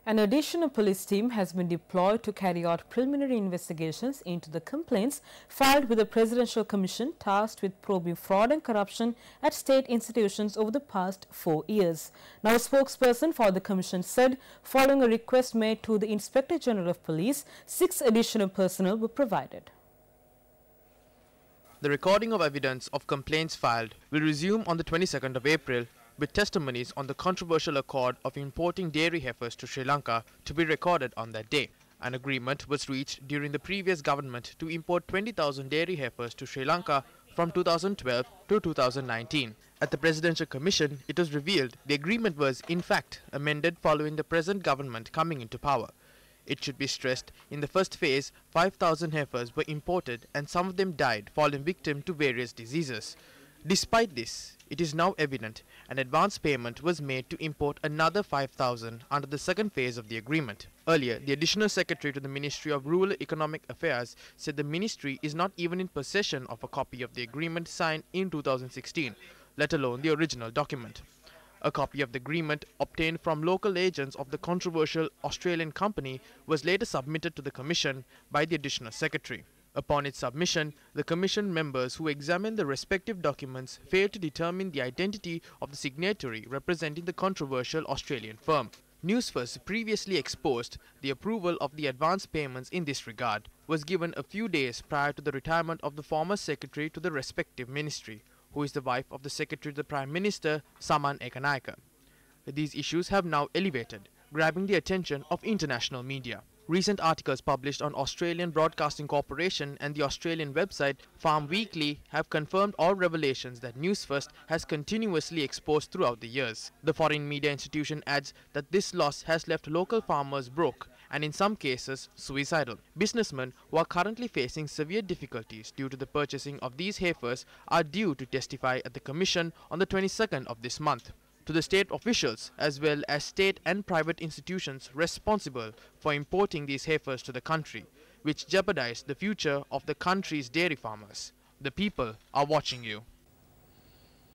An additional police team has been deployed to carry out preliminary investigations into the complaints filed with the Presidential Commission tasked with probing fraud and corruption at state institutions over the past 4 years. Now, a spokesperson for the Commission said, following a request made to the Inspector General of Police, 6 additional personnel were provided. The recording of evidence of complaints filed will resume on the 22nd of April, with testimonies on the controversial accord of importing dairy heifers to Sri Lanka to be recorded on that day. An agreement was reached during the previous government to import 20,000 dairy heifers to Sri Lanka from 2012 to 2019. At the Presidential Commission, it was revealed the agreement was, in fact, amended following the present government coming into power. It should be stressed, in the first phase, 5,000 heifers were imported and some of them died, falling victim to various diseases. Despite this, it is now evident an advance payment was made to import another 5,000 under the second phase of the agreement. Earlier, the Additional Secretary to the Ministry of Rural Economic Affairs said the ministry is not even in possession of a copy of the agreement signed in 2016, let alone the original document. A copy of the agreement obtained from local agents of the controversial Australian company was later submitted to the Commission by the Additional Secretary. Upon its submission, the Commission members who examined the respective documents failed to determine the identity of the signatory representing the controversial Australian firm. Newsfirst previously exposed the approval of the advance payments in this regard was given a few days prior to the retirement of the former secretary to the respective ministry, who is the wife of the Secretary to the Prime Minister, Saman Ekanayake. These issues have now elevated, grabbing the attention of international media. Recent articles published on Australian Broadcasting Corporation and the Australian website Farm Weekly have confirmed all revelations that Newsfirst has continuously exposed throughout the years. The foreign media institution adds that this loss has left local farmers broke and in some cases suicidal. Businessmen who are currently facing severe difficulties due to the purchasing of these heifers are due to testify at the Commission on the 22nd of this month. To the state officials as well as state and private institutions responsible for importing these heifers to the country, which jeopardize the future of the country's dairy farmers. The people are watching you.